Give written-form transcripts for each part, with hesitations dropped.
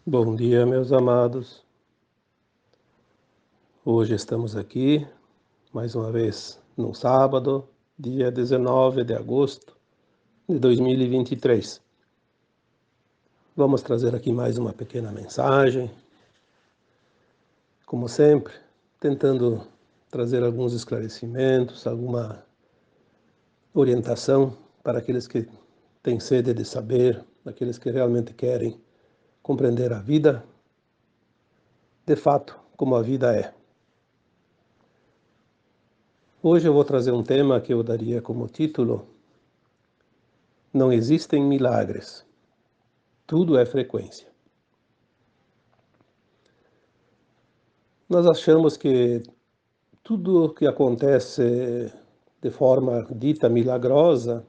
Bom dia, meus amados. Hoje estamos aqui, mais uma vez, no sábado, dia 19 de agosto de 2023. Vamos trazer aqui mais uma pequena mensagem, como sempre, tentando trazer alguns esclarecimentos, alguma orientação para aqueles que têm sede de saber, aqueles que realmente querem compreender a vida, de fato, como a vida é. Hoje eu vou trazer um tema que eu daria como título: Não existem milagres, tudo é frequência. Nós achamos que tudo que acontece de forma dita milagrosa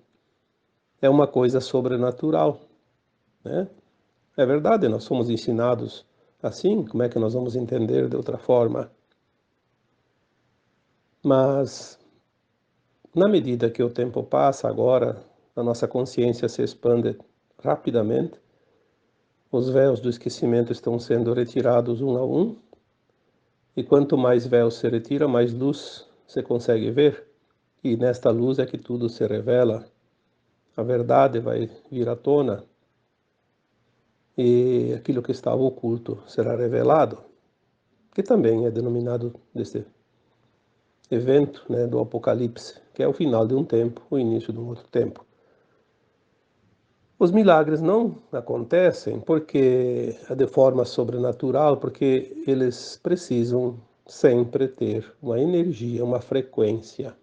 é uma coisa sobrenatural, né? É verdade, nós somos ensinados assim, como é que nós vamos entender de outra forma? Mas, na medida que o tempo passa agora, a nossa consciência se expande rapidamente, os véus do esquecimento estão sendo retirados um a um, e quanto mais véus se retira, mais luz se consegue ver, e nesta luz é que tudo se revela, a verdade vai vir à tona, e aquilo que estava oculto será revelado, que também é denominado desse evento, né, do Apocalipse, que é o final de um tempo, o início de um outro tempo. Os milagres não acontecem porque de forma sobrenatural, porque eles precisam sempre ter uma energia, uma frequência.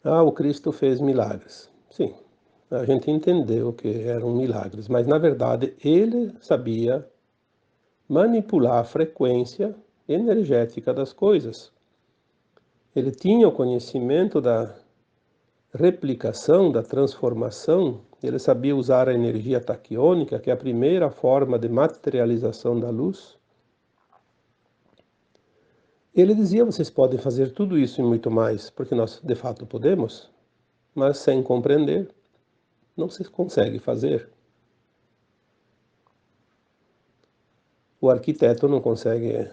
O Cristo fez milagres. Sim, a gente entendeu que eram milagres, mas na verdade ele sabia manipular a frequência energética das coisas. Ele tinha o conhecimento da replicação, da transformação, ele sabia usar a energia taquiônica, que é a primeira forma de materialização da luz. Ele dizia: vocês podem fazer tudo isso e muito mais, porque nós de fato podemos, mas sem compreender, não se consegue fazer. O arquiteto não consegue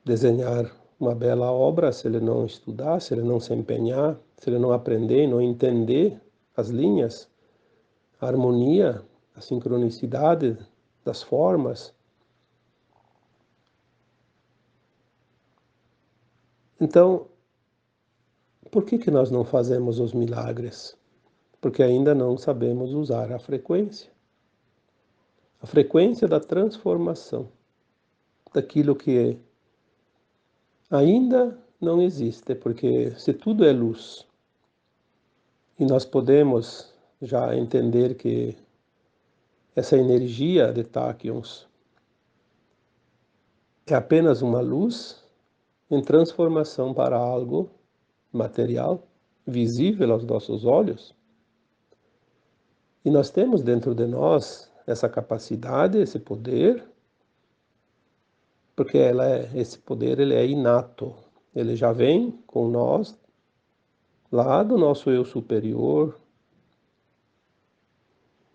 desenhar uma bela obra se ele não estudar, se ele não se empenhar, se ele não aprender e não entender as linhas, a harmonia, a sincronicidade das formas. Então, por que nós não fazemos os milagres? Porque ainda não sabemos usar a frequência da transformação, daquilo que ainda não existe, porque se tudo é luz, e nós podemos já entender que essa energia de táquions é apenas uma luz em transformação para algo material, visível aos nossos olhos. E nós temos dentro de nós essa capacidade, esse poder, porque esse poder ele é inato, ele já vem com nós, lá do nosso eu superior,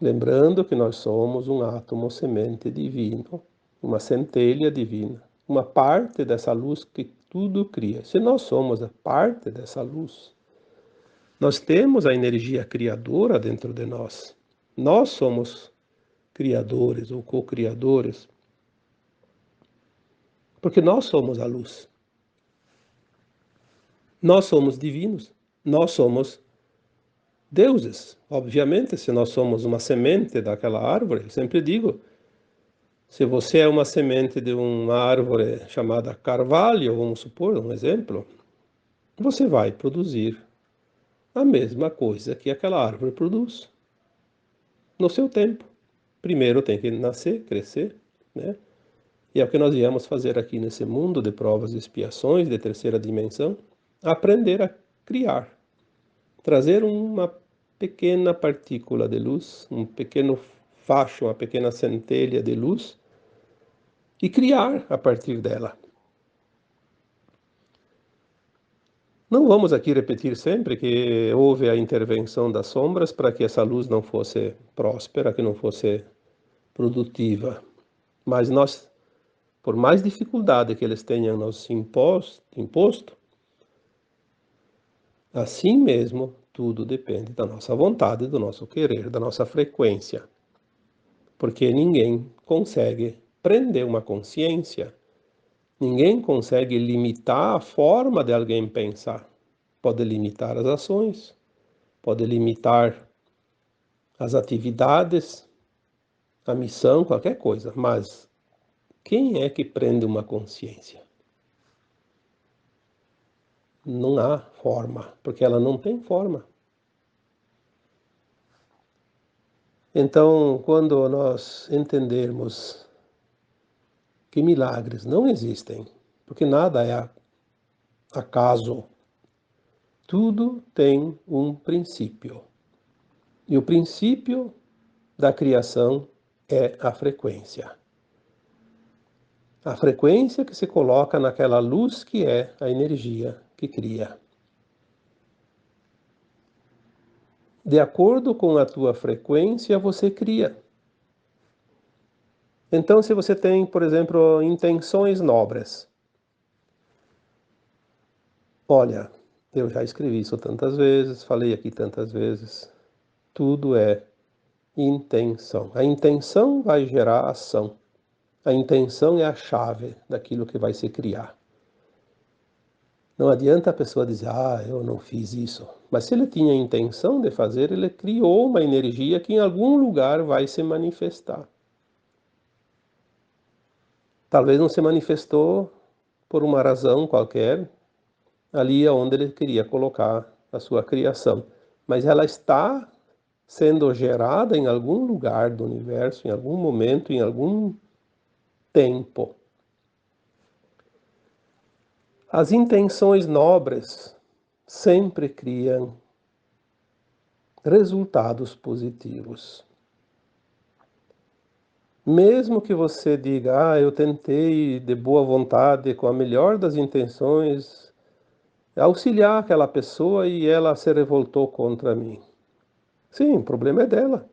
lembrando que nós somos um átomo semente divino, uma centelha divina, uma parte dessa luz que tudo cria. Se nós somos a parte dessa luz, nós temos a energia criadora dentro de nós. Nós somos criadores ou co-criadores, porque nós somos a luz. Nós somos divinos, nós somos deuses. Obviamente, se nós somos uma semente daquela árvore, eu sempre digo, se você é uma semente de uma árvore chamada carvalho, vamos supor, um exemplo, você vai produzir a mesma coisa que aquela árvore produz, no seu tempo. Primeiro tem que nascer, crescer, né? E é o que nós viemos fazer aqui nesse mundo de provas e expiações de terceira dimensão, aprender a criar, trazer uma pequena partícula de luz, um pequeno facho, uma pequena centelha de luz e criar a partir dela. Não vamos aqui repetir sempre que houve a intervenção das sombras para que essa luz não fosse próspera, que não fosse produtiva. Mas nós, por mais dificuldade que eles tenham nos imposto, assim mesmo, tudo depende da nossa vontade, do nosso querer, da nossa frequência. Porque ninguém consegue prender uma consciência, ninguém consegue limitar a forma de alguém pensar. Pode limitar as ações, pode limitar as atividades, a missão, qualquer coisa, mas quem é que prende uma consciência? Não há forma, porque ela não tem forma. Então, quando nós entendermos que milagres não existem, porque nada é acaso, tudo tem um princípio. E o princípio da criação é a frequência. A frequência que se coloca naquela luz que é a energia que cria. De acordo com a tua frequência, você cria. Então, se você tem, por exemplo, intenções nobres, olha, eu já escrevi isso tantas vezes, falei aqui tantas vezes, tudo é intenção. A intenção vai gerar ação. A intenção é a chave daquilo que vai se criar. Não adianta a pessoa dizer, eu não fiz isso. Mas se ele tinha a intenção de fazer, ele criou uma energia que em algum lugar vai se manifestar. Talvez não se manifestou por uma razão qualquer, ali onde ele queria colocar a sua criação. Mas ela está sendo gerada em algum lugar do universo, em algum momento, em algum tempo. As intenções nobres sempre criam resultados positivos. Mesmo que você diga, eu tentei de boa vontade, com a melhor das intenções, auxiliar aquela pessoa e ela se revoltou contra mim. Sim, o problema é dela.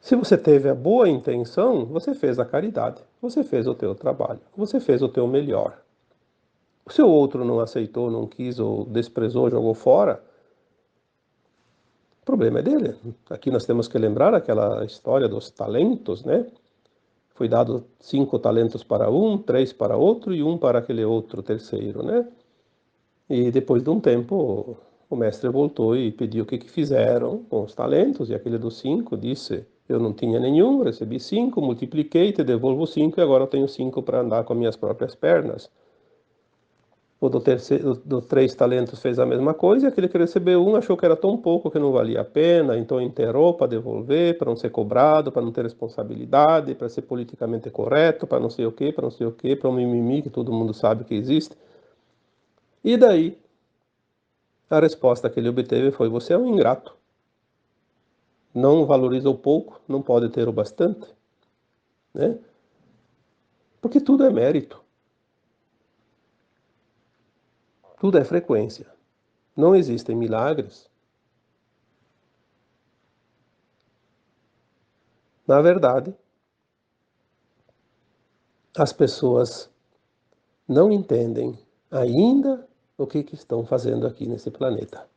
Se você teve a boa intenção, você fez a caridade, você fez o teu trabalho, você fez o teu melhor. Se o outro não aceitou, não quis ou desprezou, jogou fora, o problema é dele. Aqui nós temos que lembrar aquela história dos talentos, né? Foi dado 5 talentos para um, 3 para outro e um para aquele outro terceiro, né? E depois de um tempo, o mestre voltou e pediu o que fizeram com os talentos, e aquele dos 5 disse, eu não tinha nenhum, recebi 5, multipliquei, te devolvo 5 e agora eu tenho 5 para andar com as minhas próprias pernas. O do 3 talentos fez a mesma coisa, e aquele que recebeu um achou que era tão pouco que não valia a pena, então enterrou para devolver, para não ser cobrado, para não ter responsabilidade, para ser politicamente correto, para não sei o quê, para não sei o quê, para um mimimi que todo mundo sabe que existe. E daí, a resposta que ele obteve foi, você é um ingrato. Não valoriza o pouco, não pode ter o bastante, né? Porque tudo é mérito, tudo é frequência. Não existem milagres. Na verdade, as pessoas não entendem ainda o que estão fazendo aqui nesse planeta.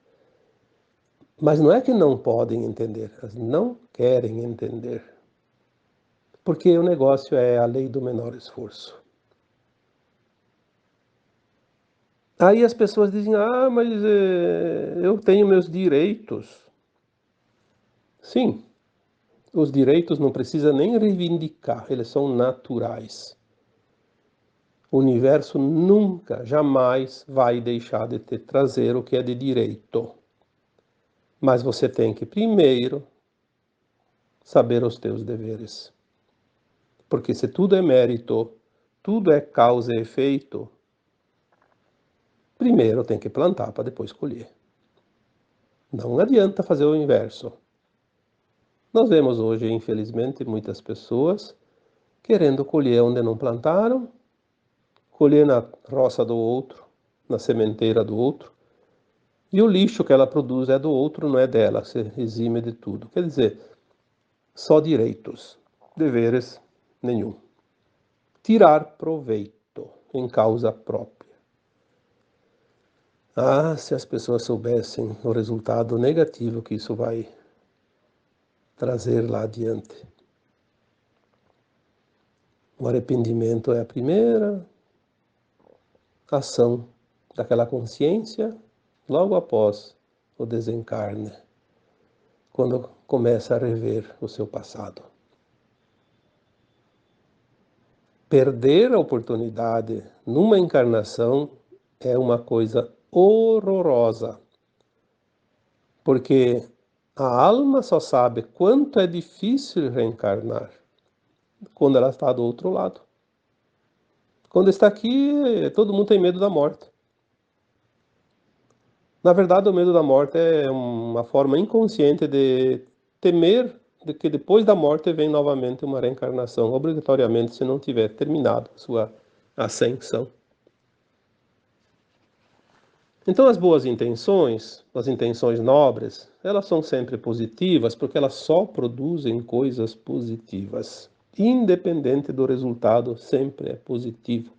Mas não é que não podem entender, elas não querem entender. Porque o negócio é a lei do menor esforço. Aí as pessoas dizem, mas eu tenho meus direitos. Sim, os direitos não precisa nem reivindicar, eles são naturais. O universo nunca, jamais vai deixar de te trazer o que é de direito. Mas você tem que primeiro saber os teus deveres. Porque se tudo é mérito, tudo é causa e efeito, primeiro tem que plantar para depois colher. Não adianta fazer o inverso. Nós vemos hoje, infelizmente, muitas pessoas querendo colher onde não plantaram, colher na roça do outro, na sementeira do outro, e o lixo que ela produz é do outro, não é dela, se exime de tudo. Quer dizer, Só direitos, deveres nenhum. Tirar proveito em causa própria. Ah, se as pessoas soubessem o resultado negativo que isso vai trazer lá adiante. O arrependimento é a primeira ação daquela consciência logo após o desencarne, quando começa a rever o seu passado. Perder a oportunidade numa encarnação é uma coisa horrorosa, porque a alma só sabe quanto é difícil reencarnar quando ela está do outro lado. Quando está aqui, todo mundo tem medo da morte. Na verdade, o medo da morte é uma forma inconsciente de temer de que depois da morte vem novamente uma reencarnação, obrigatoriamente, se não tiver terminado sua ascensão. Então, as boas intenções, as intenções nobres, elas são sempre positivas porque elas só produzem coisas positivas. Independente do resultado, sempre é positivo.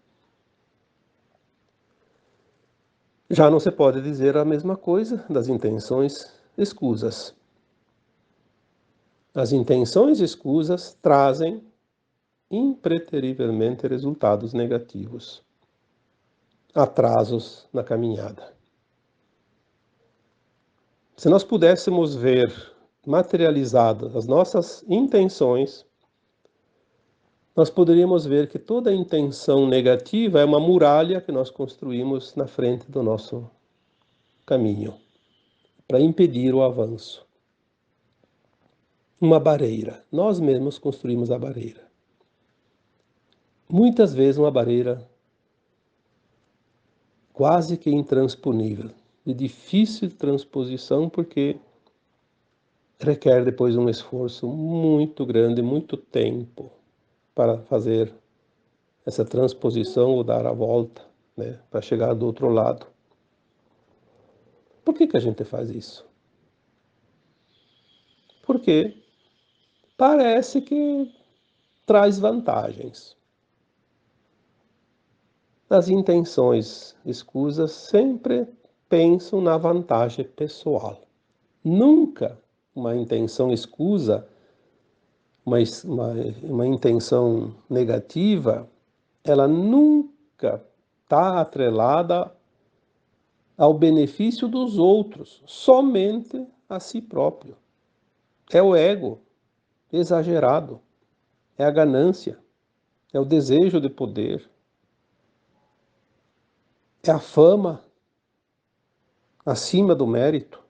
Já não se pode dizer a mesma coisa das intenções escusas. As intenções escusas trazem impreterivelmente resultados negativos, atrasos na caminhada. Se nós pudéssemos ver materializadas as nossas intenções, nós poderíamos ver que toda intenção negativa é uma muralha que nós construímos na frente do nosso caminho, para impedir o avanço. Uma barreira. Nós mesmos construímos a barreira. Muitas vezes uma barreira quase que intransponível, de difícil transposição, porque requer depois um esforço muito grande, muito tempo para fazer essa transposição ou dar a volta, né, para chegar do outro lado. Por que a gente faz isso? Porque parece que traz vantagens. As intenções escusas sempre pensam na vantagem pessoal. Nunca uma intenção escusa, uma intenção negativa, ela nunca está atrelada ao benefício dos outros, somente a si próprio. É o ego exagerado, é a ganância, é o desejo de poder, é a fama acima do mérito.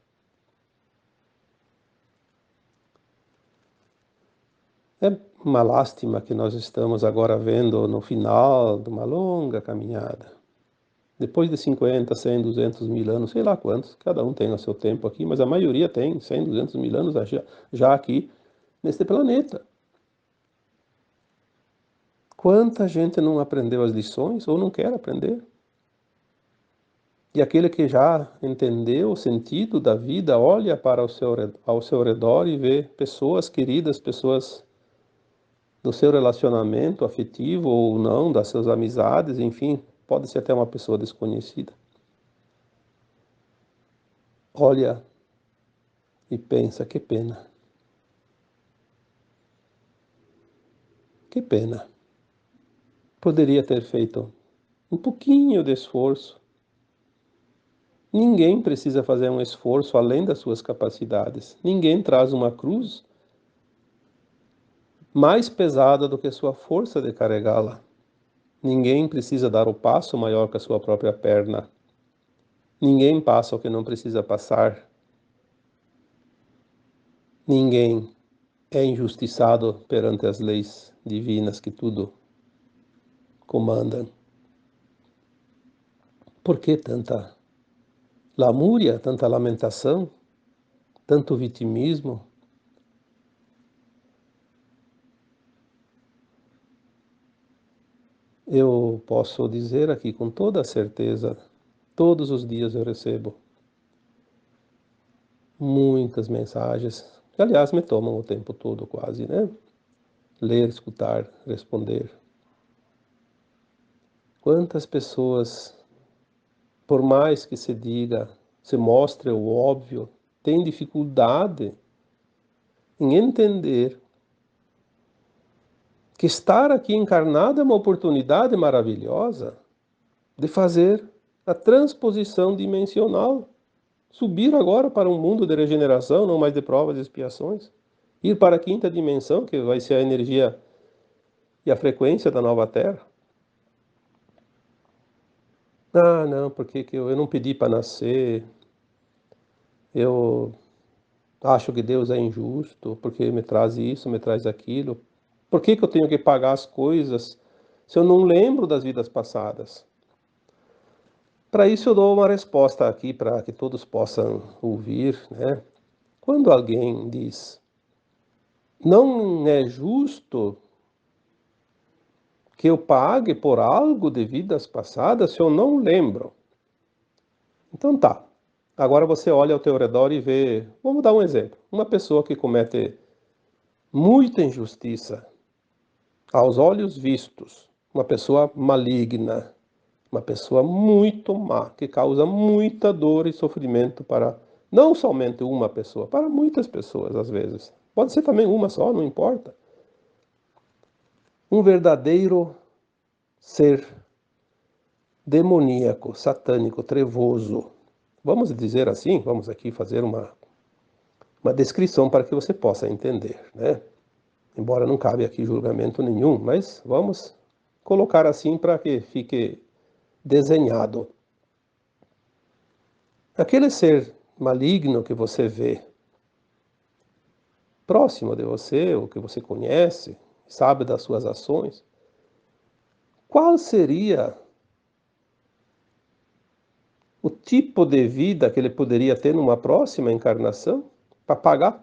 É uma lástima que nós estamos agora vendo no final de uma longa caminhada. Depois de 50, 100, 200 mil anos, sei lá quantos, cada um tem o seu tempo aqui, mas a maioria tem 100, 200 mil anos já aqui neste planeta. Quanta gente não aprendeu as lições ou não quer aprender? E aquele que já entendeu o sentido da vida, olha para ao seu redor e vê pessoas queridas, pessoas do seu relacionamento afetivo ou não, das suas amizades, enfim, pode ser até uma pessoa desconhecida. Olha e pensa, que pena. Que pena. Poderia ter feito um pouquinho de esforço. Ninguém precisa fazer um esforço além das suas capacidades. Ninguém traz uma cruz mais pesada do que a sua força de carregá-la. Ninguém precisa dar o passo maior que a sua própria perna. Ninguém passa o que não precisa passar. Ninguém é injustiçado perante as leis divinas que tudo comandam. Por que tanta lamúria, tanta lamentação, tanto vitimismo? Eu posso dizer aqui com toda certeza, todos os dias eu recebo muitas mensagens. aliás, me tomam o tempo todo quase, né? Ler, escutar, responder. Quantas pessoas, por mais que se diga, se mostre o óbvio, têm dificuldade em entender que estar aqui encarnado é uma oportunidade maravilhosa de fazer a transposição dimensional, subir agora para um mundo de regeneração, não mais de provas e expiações, ir para a quinta dimensão, que vai ser a energia e a frequência da nova Terra. Ah, não, porque que eu não pedi para nascer, eu acho que Deus é injusto, porque me traz isso, me traz aquilo. Por que que eu tenho que pagar as coisas se eu não lembro das vidas passadas? Para isso eu dou uma resposta aqui para que todos possam ouvir, né? Quando alguém diz, não é justo que eu pague por algo de vidas passadas se eu não lembro. Então tá. Agora você olha ao teu redor e vê, vamos dar um exemplo, uma pessoa que comete muita injustiça aos olhos vistos, uma pessoa maligna, uma pessoa muito má, que causa muita dor e sofrimento para não somente uma pessoa, para muitas pessoas às vezes. Pode ser também uma só, não importa. Um verdadeiro ser demoníaco, satânico, trevoso. Vamos dizer assim, vamos aqui fazer uma descrição para que você possa entender, né? Embora não cabe aqui julgamento nenhum, mas vamos colocar assim para que fique desenhado. Aquele ser maligno que você vê próximo de você, ou que você conhece, sabe das suas ações, qual seria o tipo de vida que ele poderia ter numa próxima encarnação para pagar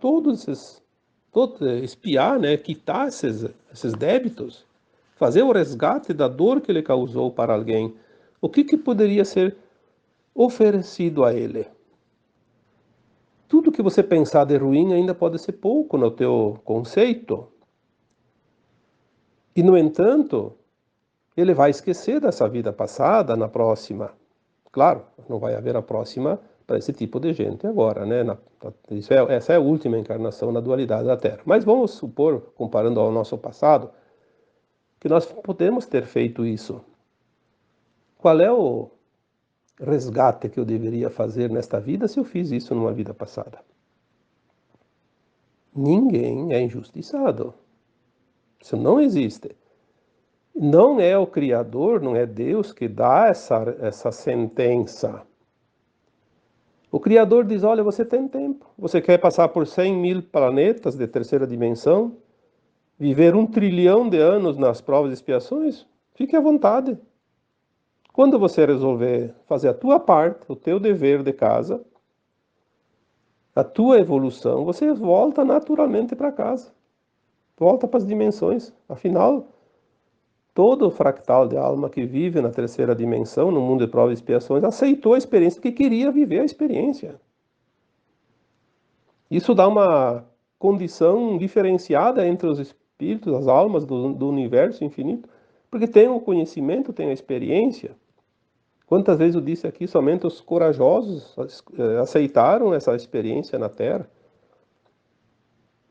espiar, né, quitar esses débitos, fazer o resgate da dor que ele causou para alguém? O que poderia ser oferecido a ele? Tudo que você pensar de ruim ainda pode ser pouco no teu conceito. E, no entanto, ele vai esquecer dessa vida passada na próxima. Claro, não vai haver a próxima para esse tipo de gente agora, né? Essa é a última encarnação na dualidade da Terra. Mas vamos supor, comparando ao nosso passado, que nós podemos ter feito isso. Qual é o resgate que eu deveria fazer nesta vida se eu fiz isso numa vida passada? Ninguém é injustiçado. Isso não existe. Não é o Criador, não é Deus que dá essa sentença. O Criador diz, olha, você tem tempo. Você quer passar por 100.000 planetas de terceira dimensão? Viver 1 trilhão de anos nas provas e expiações? Fique à vontade. Quando você resolver fazer a tua parte, o teu dever de casa, a tua evolução, você volta naturalmente para casa. Volta para as dimensões. Afinal, todo fractal de alma que vive na terceira dimensão, no mundo de provas e expiações, aceitou a experiência porque queria viver a experiência. Isso dá uma condição diferenciada entre os espíritos, as almas do universo infinito, porque tem o conhecimento, tem a experiência. Quantas vezes eu disse aqui, somente os corajosos aceitaram essa experiência na Terra,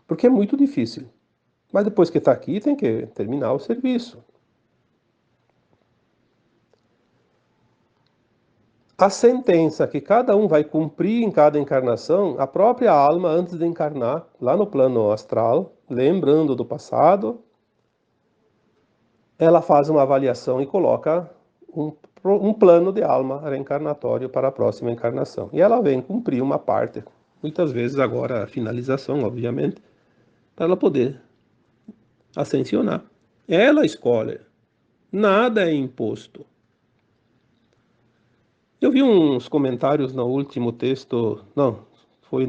porque é muito difícil. Mas depois que está aqui, tem que terminar o serviço. A sentença que cada um vai cumprir em cada encarnação, a própria alma, antes de encarnar, lá no plano astral, lembrando do passado, ela faz uma avaliação e coloca um plano de alma reencarnatório para a próxima encarnação. E ela vem cumprir uma parte, muitas vezes agora a finalização, obviamente, para ela poder ascensionar. Ela escolhe, nada é imposto. Eu vi uns comentários no último texto, não, foi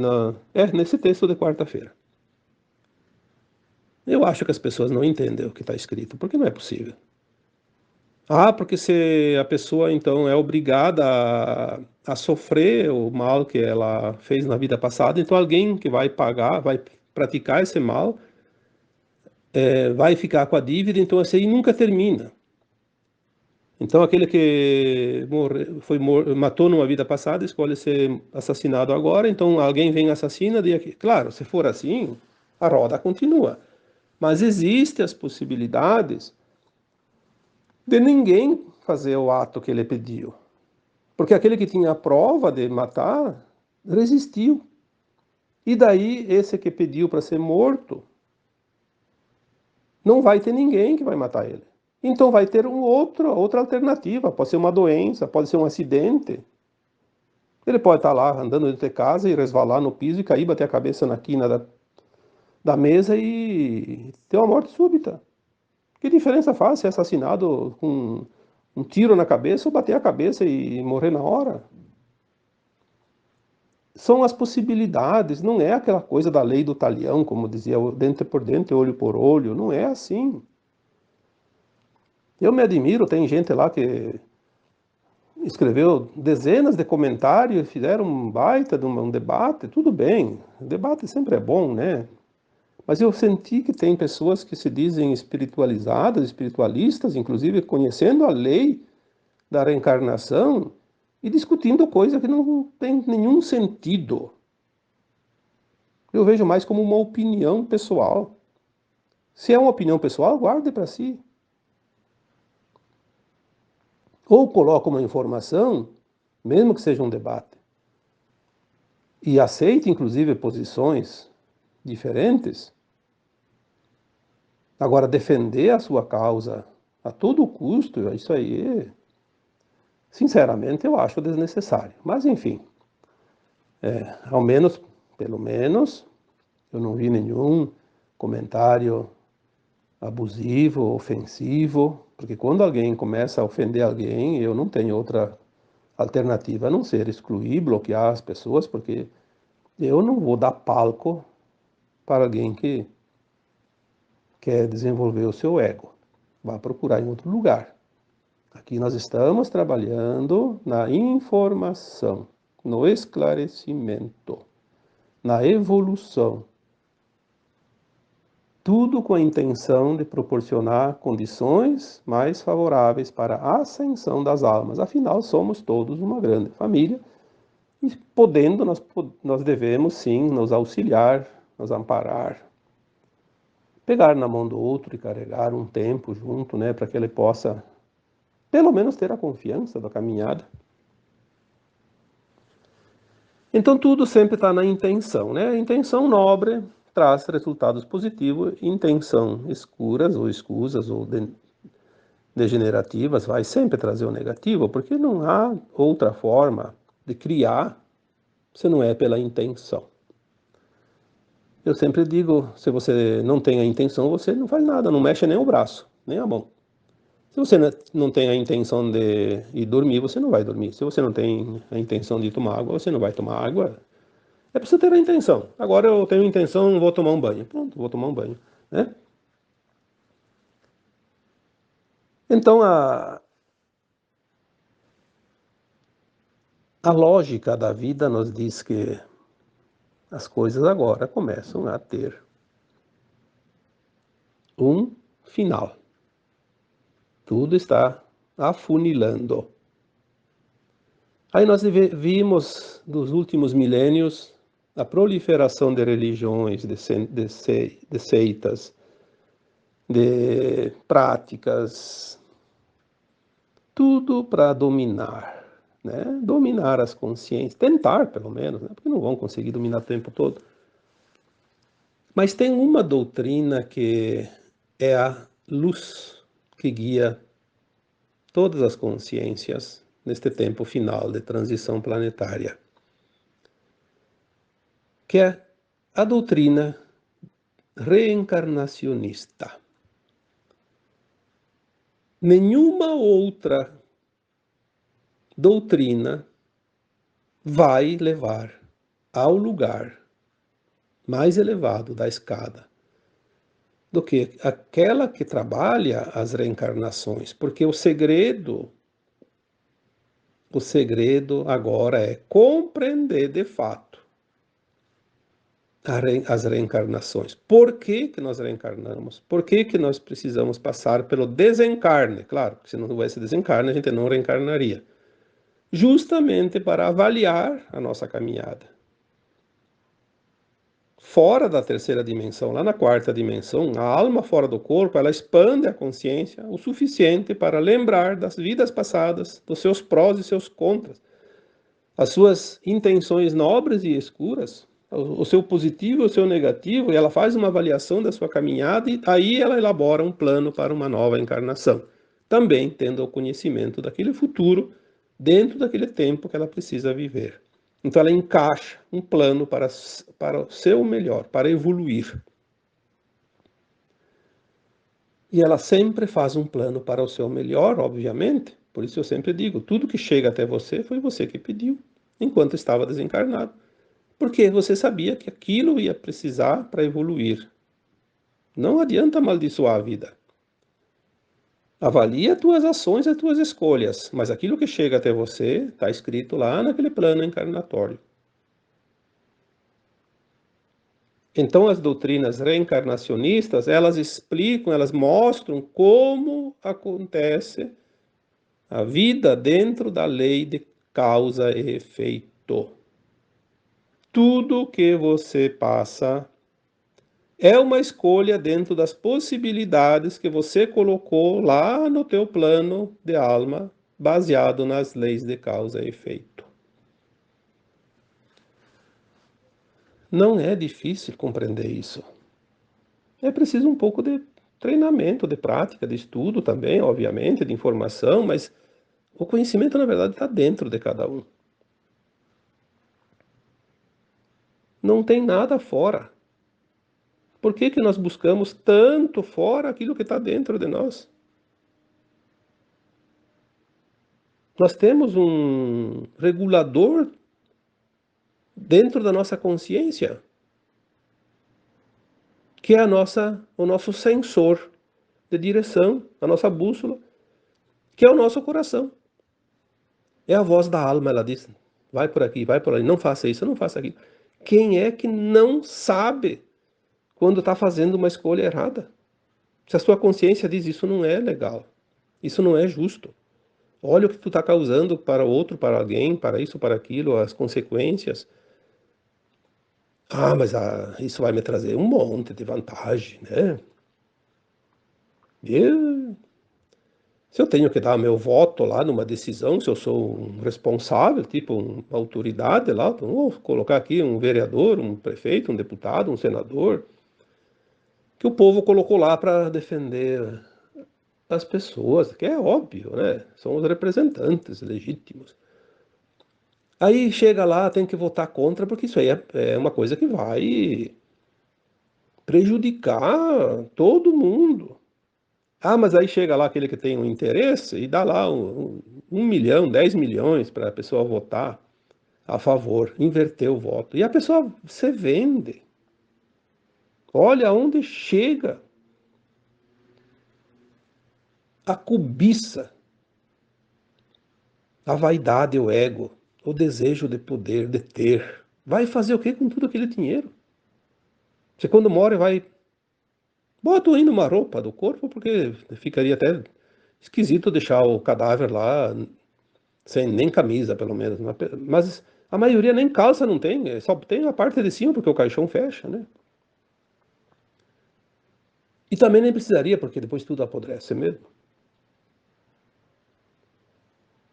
nesse texto de quarta-feira. Eu acho que as pessoas não entendem o que está escrito, porque não é possível. Ah, porque se a pessoa então é obrigada a sofrer o mal que ela fez na vida passada, então alguém que vai pagar, vai praticar esse mal, vai ficar com a dívida, então esse aí nunca termina. Então aquele que matou numa vida passada escolhe ser assassinado agora, então alguém vem e assassina, claro, se for assim, a roda continua. Mas existem as possibilidades de ninguém fazer o ato que ele pediu. Porque aquele que tinha a prova de matar, resistiu. E daí, esse que pediu para ser morto, não vai ter ninguém que vai matar ele. Então vai ter outra alternativa. Pode ser uma doença, pode ser um acidente. Ele pode estar lá andando dentro de casa e resvalar no piso e cair, bater a cabeça na quina da mesa e ter uma morte súbita. Que diferença faz ser assassinado com um tiro na cabeça ou bater a cabeça e morrer na hora? São as possibilidades, não é aquela coisa da lei do talião, como dizia, dente por dente, olho por olho, não é assim. Eu me admiro, tem gente lá que escreveu dezenas de comentários, fizeram um baita de um debate, tudo bem, o debate sempre é bom, né? Mas eu senti que tem pessoas que se dizem espiritualizadas, espiritualistas, inclusive conhecendo a lei da reencarnação e discutindo coisa que não tem nenhum sentido. Eu vejo mais como uma opinião pessoal. Se é uma opinião pessoal, guarde para si. Ou coloque uma informação, mesmo que seja um debate, e aceite, inclusive, posições diferentes. Agora, defender a sua causa a todo custo, isso aí, sinceramente, eu acho desnecessário. Mas, enfim, ao menos, pelo menos, eu não vi nenhum comentário abusivo, ofensivo, porque quando alguém começa a ofender alguém, eu não tenho outra alternativa a não ser excluir, bloquear as pessoas, porque eu não vou dar palco para alguém que quer desenvolver o seu ego. Vá procurar em outro lugar. Aqui nós estamos trabalhando na informação, no esclarecimento, na evolução. Tudo com a intenção de proporcionar condições mais favoráveis para a ascensão das almas. Afinal, somos todos uma grande família e podendo, nós devemos sim nos auxiliar, nos amparar, pegar na mão do outro e carregar um tempo junto, né, para que ele possa pelo menos ter a confiança da caminhada. Então tudo sempre está na intenção, né? A intenção nobre traz resultados positivos, intenção escuras ou escusas ou degenerativas vai sempre trazer o negativo, porque não há outra forma de criar se não é pela intenção. Eu sempre digo, se você não tem a intenção, você não faz nada, não mexe nem o braço, nem a mão. Se você não tem a intenção de ir dormir, você não vai dormir. Se você não tem a intenção de tomar água, você não vai tomar água. É preciso ter a intenção. Agora eu tenho a intenção, vou tomar um banho. Pronto, vou tomar um banho, né? Então a lógica da vida nos diz que as coisas agora começam a ter um final. Tudo está afunilando. Aí nós vimos, nos últimos milênios, a proliferação de religiões, de seitas, de práticas, tudo para dominar, né? Dominar as consciências, tentar pelo menos, né? Porque não vão conseguir dominar o tempo todo. Mas tem uma doutrina que é a luz que guia todas as consciências neste tempo final de transição planetária, que é a doutrina reencarnacionista. Nenhuma outra doutrina vai levar ao lugar mais elevado da escada do que aquela que trabalha as reencarnações, porque o segredo agora é compreender de fato as reencarnações. Por que que nós reencarnamos? Por que que nós precisamos passar pelo desencarne? Claro, que se não houvesse desencarne, a gente não reencarnaria. Justamente para avaliar a nossa caminhada. Fora da terceira dimensão, lá na quarta dimensão, a alma fora do corpo, ela expande a consciência o suficiente para lembrar das vidas passadas, dos seus prós e seus contras, as suas intenções nobres e escuras, o seu positivo e o seu negativo, e ela faz uma avaliação da sua caminhada e aí ela elabora um plano para uma nova encarnação, também tendo o conhecimento daquele futuro dentro daquele tempo que ela precisa viver. Então ela encaixa um plano para o seu melhor, para evoluir. E ela sempre faz um plano para o seu melhor, obviamente. Por isso eu sempre digo, tudo que chega até você foi você que pediu, enquanto estava desencarnado. Porque você sabia que aquilo ia precisar para evoluir. Não adianta amaldiçoar a vida. Avalie as tuas ações e as tuas escolhas, mas aquilo que chega até você está escrito lá naquele plano encarnatório. Então, as doutrinas reencarnacionistas, elas explicam, elas mostram como acontece a vida dentro da lei de causa e efeito. Tudo que você passa é uma escolha dentro das possibilidades que você colocou lá no teu plano de alma, baseado nas leis de causa e efeito. Não é difícil compreender isso. É preciso um pouco de treinamento, de prática, de estudo também, obviamente, de informação, mas o conhecimento, na verdade, está dentro de cada um. Não tem nada fora. Por que que nós buscamos tanto fora aquilo que está dentro de nós? Nós temos um regulador dentro da nossa consciência, que é o nosso sensor de direção, a nossa bússola, que é o nosso coração. É a voz da alma, ela diz, vai por aqui, vai por ali, não faça isso, não faça aquilo. Quem é que não sabe quando está fazendo uma escolha errada? Se a sua consciência diz isso não é legal, isso não é justo. Olha o que tu está causando para outro, para alguém, para isso, para aquilo, as consequências. Ah, mas isso vai me trazer um monte de vantagem, né? Eu, se eu tenho que dar meu voto lá numa decisão, se eu sou um responsável, tipo uma autoridade lá, então vou colocar aqui um vereador, um prefeito, um deputado, um senador, que o povo colocou lá para defender as pessoas, que é óbvio, né? São os representantes legítimos. Aí chega lá, tem que votar contra, porque isso aí é uma coisa que vai prejudicar todo mundo. Ah, mas aí chega lá aquele que tem um interesse e dá lá 1 milhão, 10 milhões para a pessoa votar a favor, inverter o voto. E a pessoa se vende. Olha onde chega a cobiça, a vaidade, o ego, o desejo de poder, de ter. Vai fazer o que com tudo aquele dinheiro? Você quando morre vai. Bota ainda uma roupa do corpo, porque ficaria até esquisito deixar o cadáver lá sem nem camisa, pelo menos. Mas a maioria nem calça não tem, só tem a parte de cima, porque o caixão fecha, né? E também nem precisaria, porque depois tudo apodrece mesmo.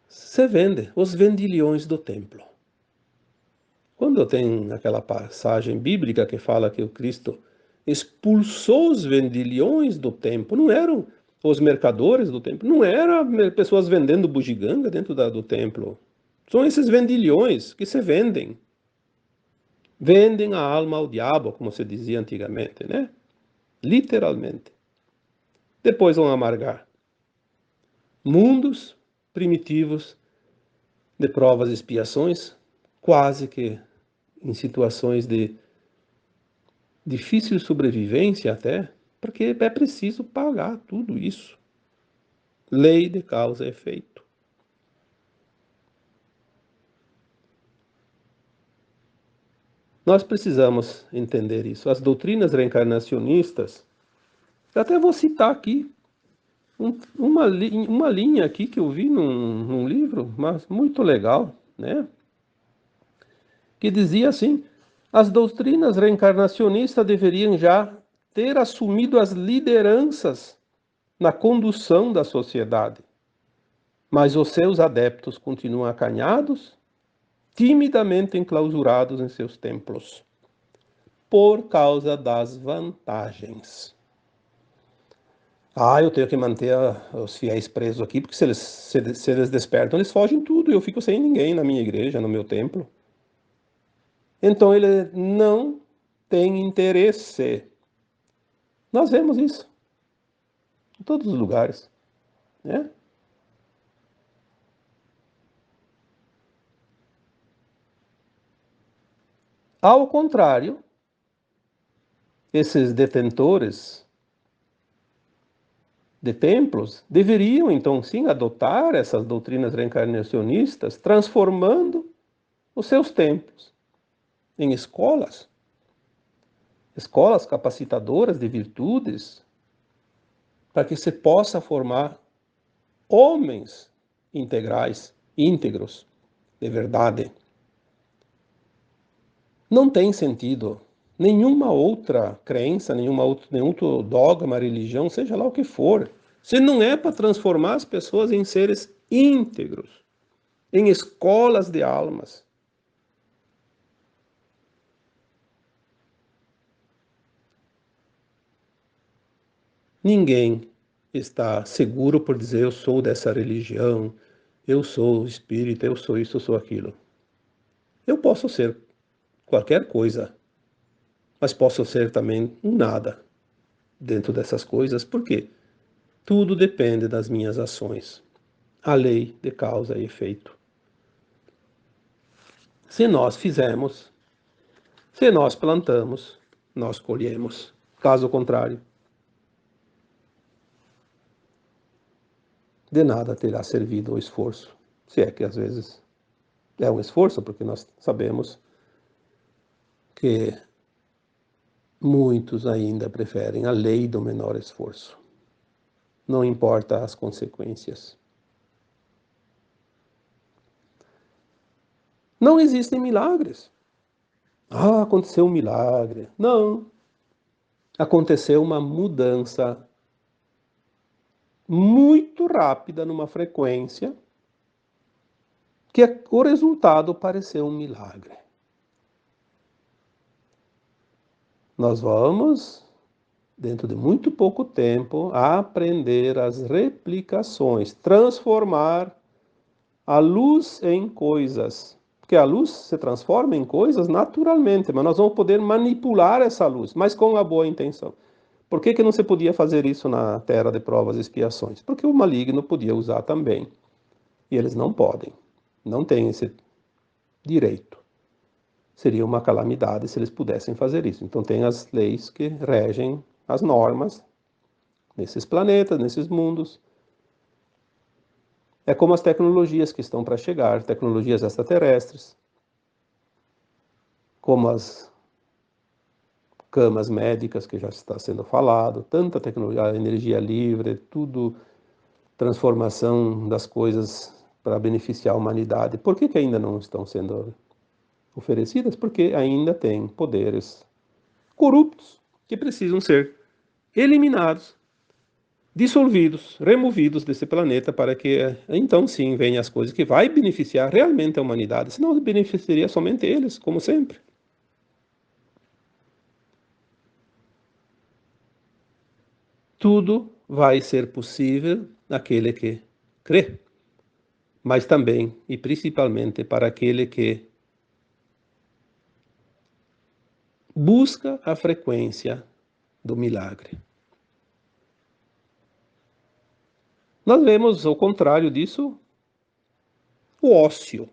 Você vende os vendilhões do templo. Quando tem aquela passagem bíblica que fala que o Cristo expulsou os vendilhões do templo, não eram os mercadores do templo, não eram pessoas vendendo bugiganga dentro do templo. São esses vendilhões que se vendem. Vendem a alma ao diabo, como se dizia antigamente, né? Literalmente. Depois vão amargar mundos primitivos de provas e expiações, quase que em situações de difícil sobrevivência até, porque é preciso pagar tudo isso. Lei de causa e efeito. Nós precisamos entender isso. As doutrinas reencarnacionistas, eu até vou citar aqui uma linha aqui que eu vi num livro, mas muito legal, né? Que dizia assim: as doutrinas reencarnacionistas deveriam já ter assumido as lideranças na condução da sociedade, mas os seus adeptos continuam acanhados, timidamente enclausurados em seus templos, por causa das vantagens. Eu tenho que manter os fiéis presos aqui, porque se eles despertam, eles fogem tudo, e eu fico sem ninguém na minha igreja, no meu templo. Então ele não tem interesse. Nós vemos isso em todos os lugares, né? Ao contrário, esses detentores de templos deveriam, então, sim, adotar essas doutrinas reencarnacionistas, transformando os seus templos em escolas capacitadoras de virtudes, para que se possa formar homens integrais, íntegros, de verdade. Não tem sentido nenhuma outra crença, nenhum outro dogma, religião, seja lá o que for, se não é para transformar as pessoas em seres íntegros, em escolas de almas. Ninguém está seguro por dizer eu sou dessa religião, eu sou espírita, eu sou isso, eu sou aquilo. Eu posso ser qualquer coisa, mas posso ser também um nada dentro dessas coisas, porque tudo depende das minhas ações. A lei de causa e efeito. Se nós fizermos, se nós plantamos, nós colhemos. Caso contrário, de nada terá servido o esforço. Se é que às vezes é um esforço, porque nós sabemos que muitos ainda preferem a lei do menor esforço. Não importa as consequências. Não existem milagres. Aconteceu um milagre. Não. Aconteceu uma mudança muito rápida numa frequência que o resultado pareceu um milagre. Nós vamos, dentro de muito pouco tempo, aprender as replicações, transformar a luz em coisas. Porque a luz se transforma em coisas naturalmente, mas nós vamos poder manipular essa luz, mas com a boa intenção. Por que não se podia fazer isso na terra de provas e expiações? Porque o maligno podia usar também. E eles não podem. Não têm esse direito. Seria uma calamidade se eles pudessem fazer isso. Então tem as leis que regem as normas nesses planetas, nesses mundos. É como as tecnologias que estão para chegar, tecnologias extraterrestres, como as camas médicas que já está sendo falado, tanta tecnologia, a energia livre, tudo, transformação das coisas para beneficiar a humanidade. Por que ainda não estão sendo oferecidas? Porque ainda tem poderes corruptos que precisam ser eliminados, dissolvidos, removidos desse planeta para que então sim venham as coisas que vai beneficiar realmente a humanidade, senão beneficiaria somente eles, como sempre. Tudo vai ser possível naquele que crê, mas também e principalmente para aquele que busca a frequência do milagre. Nós vemos, ao contrário disso, o ócio.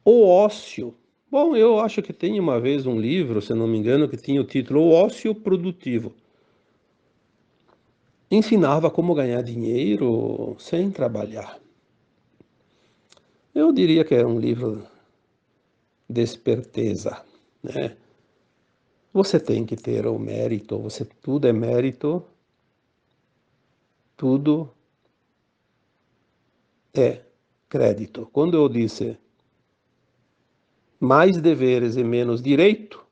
O ócio. Bom, eu acho que tem uma vez um livro, se não me engano, que tinha o título O Ócio Produtivo. Ensinava como ganhar dinheiro sem trabalhar. Eu diria que é um livro desperteza, né? Você tem que ter o mérito, tudo é mérito, tudo é crédito. Quando eu disse mais deveres e menos direito,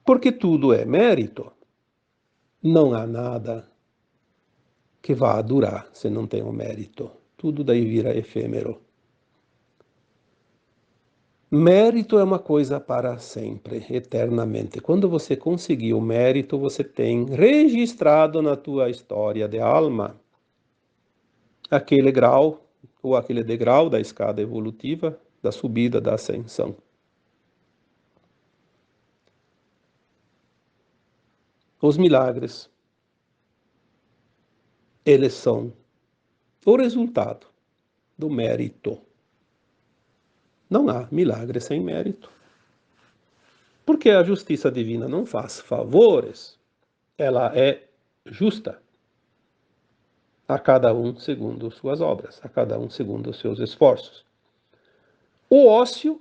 porque tudo é mérito, não há nada que vá durar se não tem o mérito. Tudo daí vira efêmero. Mérito é uma coisa para sempre, eternamente. Quando você conseguir o mérito, você tem registrado na tua história de alma aquele grau ou aquele degrau da escada evolutiva, da subida, da ascensão. Os milagres, eles são o resultado do mérito. Não há milagre sem mérito. Porque a justiça divina não faz favores, ela é justa. A cada um segundo suas obras, a cada um segundo os seus esforços. O ócio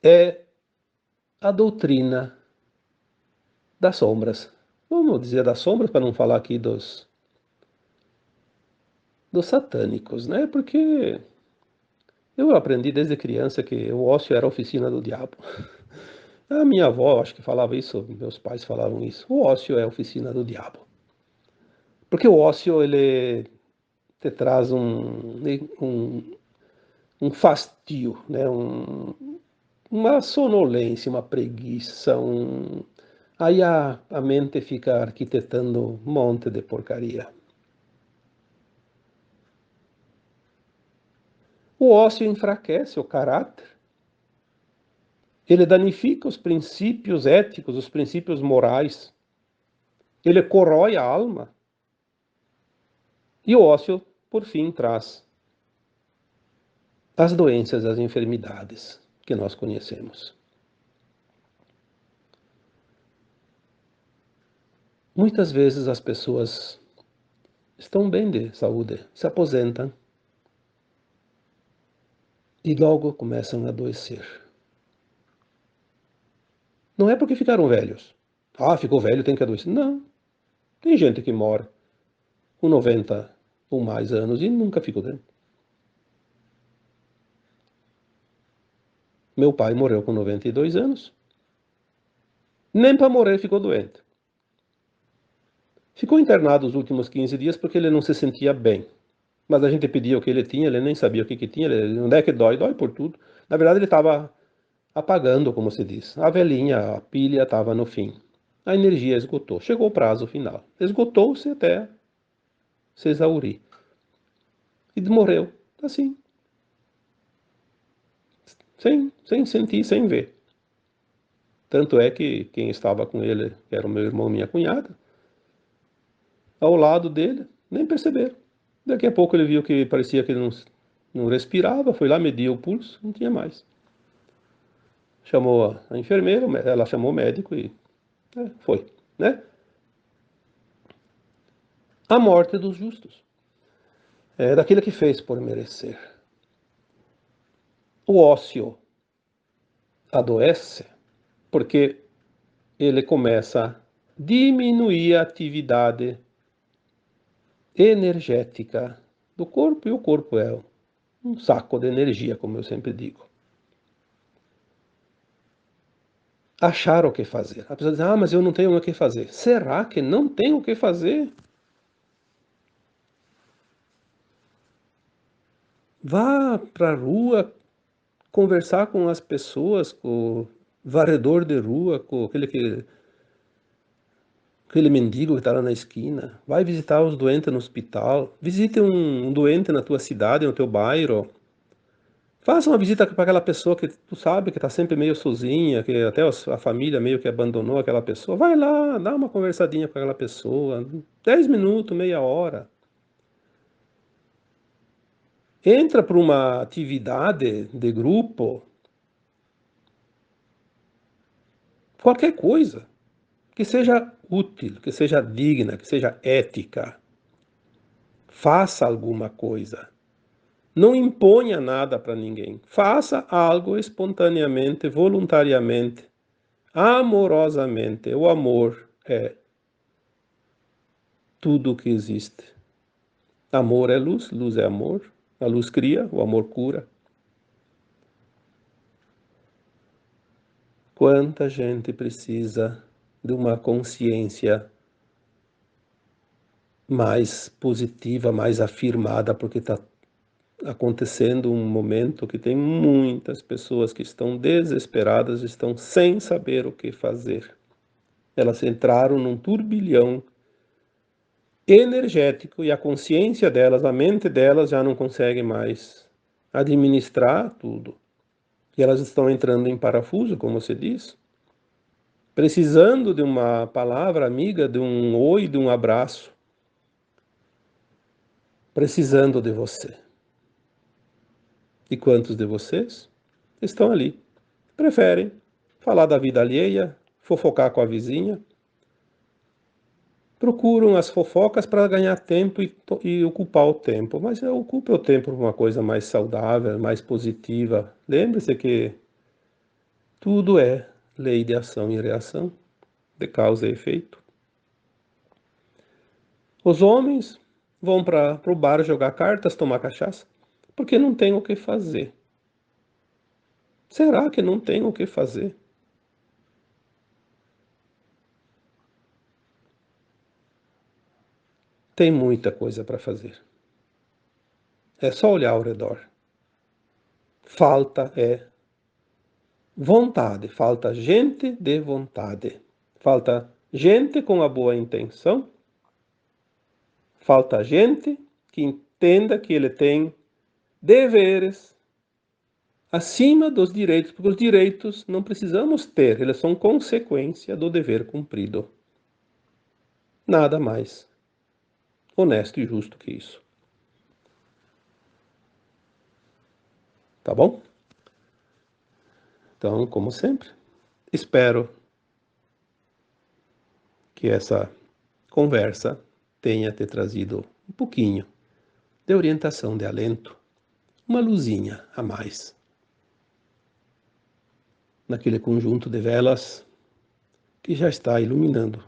é a doutrina das sombras. Vamos dizer das sombras para não falar aqui dos satânicos, né? Porque eu aprendi desde criança que o ócio era a oficina do diabo. A minha avó, acho que falava isso, meus pais falavam isso. O ócio é a oficina do diabo. Porque o ócio, ele te traz um fastio, né? Uma sonolência, uma preguiça, aí a mente fica arquitetando um monte de porcaria. O ócio enfraquece o caráter, ele danifica os princípios éticos, os princípios morais, ele corrói a alma, e o ócio, por fim, traz as doenças, as enfermidades que nós conhecemos. Muitas vezes as pessoas estão bem de saúde, se aposentam e logo começam a adoecer. Não é porque ficaram velhos. Ah, ficou velho, tem que adoecer. Não. Tem gente que morre com 90 ou mais anos e nunca ficou doente. Meu pai morreu com 92 anos. Nem para morrer ficou doente. Ficou internado os últimos 15 dias porque ele não se sentia bem. Mas a gente pedia o que ele tinha, ele nem sabia o que tinha. Onde é que dói? Dói por tudo. Na verdade, ele estava apagando, como se diz. A velhinha, a pilha estava no fim. A energia esgotou. Chegou o prazo final. Esgotou-se até se exaurir. E morreu. Assim. Sem sentir, sem ver. Tanto é que quem estava com ele, que era o meu irmão e minha cunhada, ao lado dele, nem perceberam. Daqui a pouco ele viu que parecia que ele não respirava, foi lá, mediu o pulso, não tinha mais. Chamou a enfermeira, ela chamou o médico e foi, né? A morte dos justos. É daquele que fez por merecer. O ócio adoece porque ele começa a diminuir a atividade energética do corpo, e o corpo é um saco de energia, como eu sempre digo. Achar o que fazer. A pessoa diz, mas eu não tenho o que fazer. Será que não tem o que fazer? Vá para a rua conversar com as pessoas, com o varredor de rua, com aquele mendigo que está lá na esquina. Vai visitar os doentes no hospital. Visite um doente na tua cidade, no teu bairro. Faça uma visita para aquela pessoa que tu sabe que está sempre meio sozinha, que até a família meio que abandonou aquela pessoa. Vai lá, dá uma conversadinha com aquela pessoa. 10 minutos, meia hora. Entra para uma atividade de grupo, qualquer coisa, que seja útil, que seja digna, que seja ética. Faça alguma coisa. Não imponha nada para ninguém. Faça algo espontaneamente, voluntariamente, amorosamente. O amor é tudo o que existe. Amor é luz, luz é amor. A luz cria, o amor cura. Quanta gente precisa de uma consciência mais positiva, mais afirmada, porque está acontecendo um momento que tem muitas pessoas que estão desesperadas, estão sem saber o que fazer. Elas entraram num turbilhão energético e a consciência delas, a mente delas já não consegue mais administrar tudo. E elas estão entrando em parafuso, como você diz, precisando de uma palavra amiga, de um oi, de um abraço, precisando de você. E quantos de vocês estão ali? Preferem falar da vida alheia, fofocar com a vizinha, procuram as fofocas para ganhar tempo e ocupar o tempo, mas ocupe o tempo por uma coisa mais saudável, mais positiva. Lembre-se que tudo é lei de ação e reação, de causa e efeito. Os homens vão para o bar jogar cartas, tomar cachaça, porque não tem o que fazer. Será que não tem o que fazer? Tem muita coisa para fazer. É só olhar ao redor. Falta vontade, falta gente de vontade. Falta gente com a boa intenção. Falta gente que entenda que ele tem deveres acima dos direitos, porque os direitos não precisamos ter, eles são consequência do dever cumprido. Nada mais honesto e justo que isso. Tá bom? Então, como sempre, espero que essa conversa tenha te trazido um pouquinho de orientação, de alento, uma luzinha a mais naquele conjunto de velas que já está iluminando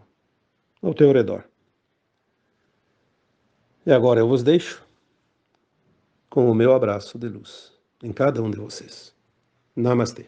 ao teu redor. E agora eu vos deixo com o meu abraço de luz em cada um de vocês. Namastê.